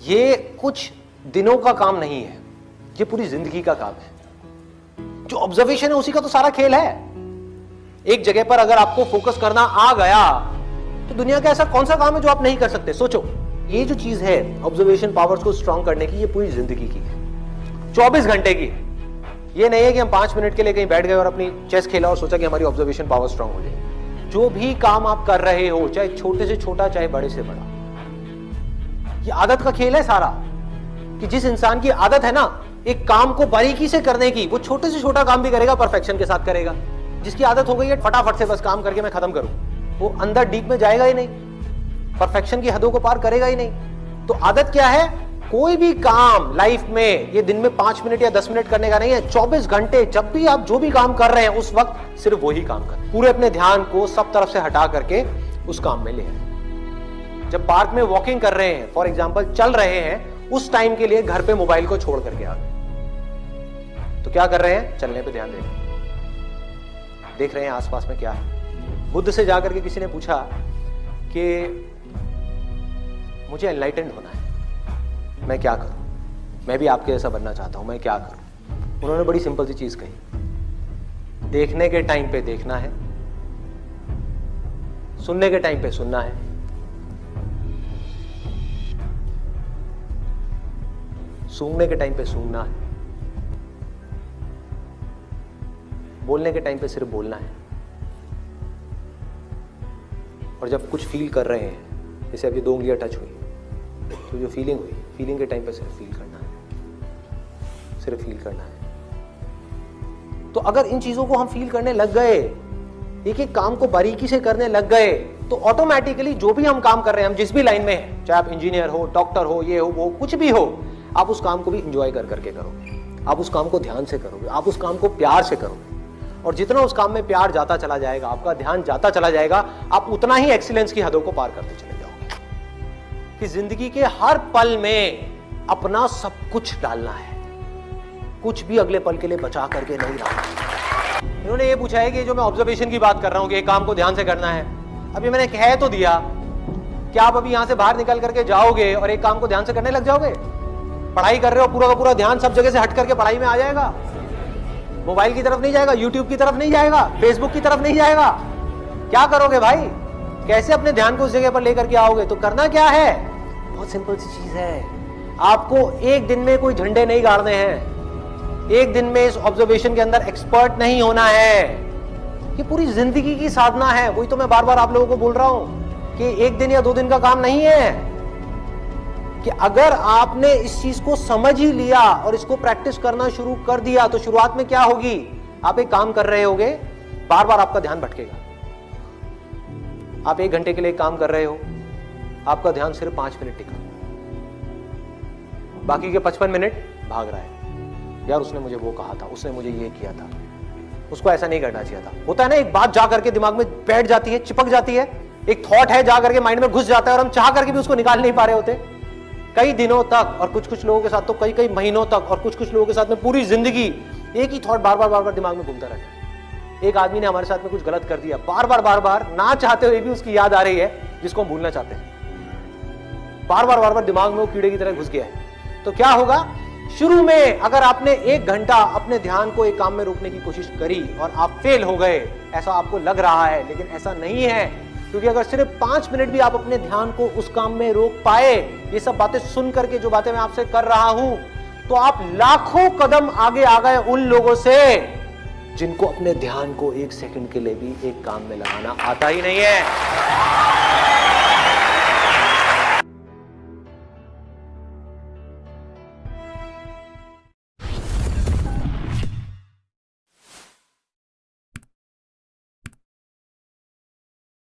ये कुछ दिनों का काम नहीं है, ये पूरी जिंदगी का काम है। जो ऑब्जर्वेशन है उसी का तो सारा खेल है। एक जगह पर अगर आपको फोकस करना आ गया तो दुनिया का ऐसा कौन सा काम है जो आप नहीं कर सकते। सोचो, ये जो चीज है ऑब्जर्वेशन पावर्स को स्ट्रॉन्ग करने की, ये पूरी जिंदगी की है, 24 घंटे की है। ये नहीं है कि हम 5 मिनट के लिए कहीं बैठ गए और अपनी चेस खेला और सोचा कि हमारी ऑब्जर्वेशन पावर स्ट्रॉन्ग हो जाए। जो भी काम आप कर रहे हो, चाहे छोटे से छोटा चाहे बड़े से बड़ा, ये आदत का खेल है सारा। कि जिस इंसान की आदत है ना एक काम को बारीकी से करने की, वो छोटे से छोटा काम भी करेगा, परफेक्शन के साथ करेगा। जिसकी आदत हो गई है फटाफट से बस काम करके मैं खत्म करूं, वो अंदर डीप में जाएगा ही नहीं, परफेक्शन की हदों को पार करेगा ही नहीं। तो आदत क्या है? कोई भी काम लाइफ में ये दिन में 5 मिनट या 10 मिनट करने का नहीं है, 24 घंटे जब भी आप जो भी काम कर रहे हैं उस वक्त सिर्फ वही काम करें। पूरे अपने ध्यान को सब तरफ से हटा करके उस काम में ले आए। जब पार्क में वॉकिंग कर रहे हैं, फॉर एग्जाम्पल चल रहे हैं, उस टाइम के लिए घर पे मोबाइल को छोड़ करके आ गए। तो क्या कर रहे हैं? चलने पे ध्यान दे रहे हैं, देख रहे हैं आसपास में क्या है। बुद्ध से जाकर के किसी ने पूछा कि मुझे एनलाइटेंड होना है, मैं क्या करूं? मैं भी आपके जैसा बनना चाहता हूं, मैं क्या करूं? उन्होंने बड़ी सिंपल सी चीज कही, देखने के टाइम पे देखना है, सुनने के टाइम पे सुनना है, सूंघने के टाइम पे सूंघना है, बोलने के टाइम पे सिर्फ बोलना है। और जब कुछ फील कर रहे हैं, जैसे अब ये 2 उंगलियां टच हुई, तो जो फीलिंग हुई, फीलिंग के टाइम पे सिर्फ फील करना है, सिर्फ फील करना है। तो अगर इन चीजों को हम फील करने लग गए, एक एक काम को बारीकी से करने लग गए, तो ऑटोमेटिकली जो भी हम काम कर रहे हैं, हम जिस भी लाइन में हैं, चाहे आप इंजीनियर हो, डॉक्टर हो, ये हो, वो कुछ भी हो, आप उस काम को भी इंजॉय कर करके करोगे, आप उस काम को ध्यान से करोगे, आप उस काम को प्यार से करोगे। और जितना उस काम में प्यार जाता चला जाएगा, आपका ध्यान जाता चला जाएगा, आप उतना ही एक्सीलेंस की हदों को पार करते चले जाओगे। कि जिंदगी के हर पल में अपना सब कुछ डालना है, कुछ भी अगले पल के लिए बचा करके नहीं रखना। इन्होंने ये पूछा है कि जो मैं ऑब्जर्वेशन की बात कर रहा हूं कि एक काम को ध्यान से करना है, अभी मैंने कह तो दिया, क्या आप अभी यहां से बाहर निकल करके जाओगे और एक काम को ध्यान से करने लग जाओगे? पढ़ाई कर रहे हो, पूरा का पूरा ध्यान सब जगह से हट करके पढ़ाई में आ जाएगा, मोबाइल की तरफ नहीं जाएगा, यूट्यूब की तरफ नहीं जाएगा, फेसबुक की तरफ नहीं जाएगा। क्या करोगे भाई? कैसे अपने ध्यान को उस जगह पर लेकर के आओगे? तो करना क्या है? बहुत सिंपल सी चीज है। आपको एक दिन में कोई झंडे नहीं गाड़ने हैं, एक दिन में इस ऑब्जर्वेशन के अंदर एक्सपर्ट नहीं होना है। ये पूरी जिंदगी की साधना है। वही तो मैं बार बार आप लोगों को बोल रहा हूं कि एक दिन या 2 दिन का काम नहीं है। कि अगर आपने इस चीज को समझ ही लिया और इसको प्रैक्टिस करना शुरू कर दिया, तो शुरुआत में क्या होगी? आप एक काम कर रहे होगे, बार बार आपका ध्यान भटकेगा। आप 1 घंटे के लिए काम कर रहे हो, आपका ध्यान सिर्फ 5 मिनट टिका, बाकी के 55 मिनट भाग रहा है। यार उसने मुझे वो कहा था, उसने मुझे ये किया था, उसको ऐसा नहीं करना चाहिए था। होता है ना, एक बात जा करके दिमाग में बैठ जाती है, चिपक जाती है, एक थॉट है जा करके माइंड में घुस जाता है और हम चाह करके भी उसको निकाल नहीं पा रहे होते कई दिनों तक, और कुछ कुछ लोगों के साथ तो कई कई महीनों तक, और कुछ कुछ लोगों के साथ में पूरी जिंदगी एक ही थॉट बार बार दिमाग में घूमता रहता है। एक आदमी ने हमारे साथ में कुछ गलत कर दिया, बार बार ना चाहते हुए भी उसकी याद आ रही है, जिसको हम भूलना चाहते हैं। बार बार दिमाग में वो कीड़े की तरह घुस गया है। तो क्या होगा? शुरू में अगर आपने 1 घंटा अपने ध्यान को एक काम में रोकने की कोशिश करी और आप फेल हो गए, ऐसा आपको लग रहा है, लेकिन ऐसा नहीं है। क्योंकि अगर सिर्फ 5 मिनट भी आप अपने ध्यान को उस काम में रोक पाए, ये सब बातें सुन करके जो बातें मैं आपसे कर रहा हूं, तो आप लाखों कदम आगे आ गए उन लोगों से जिनको अपने ध्यान को 1 सेकंड के लिए भी एक काम में लगाना आता ही नहीं है।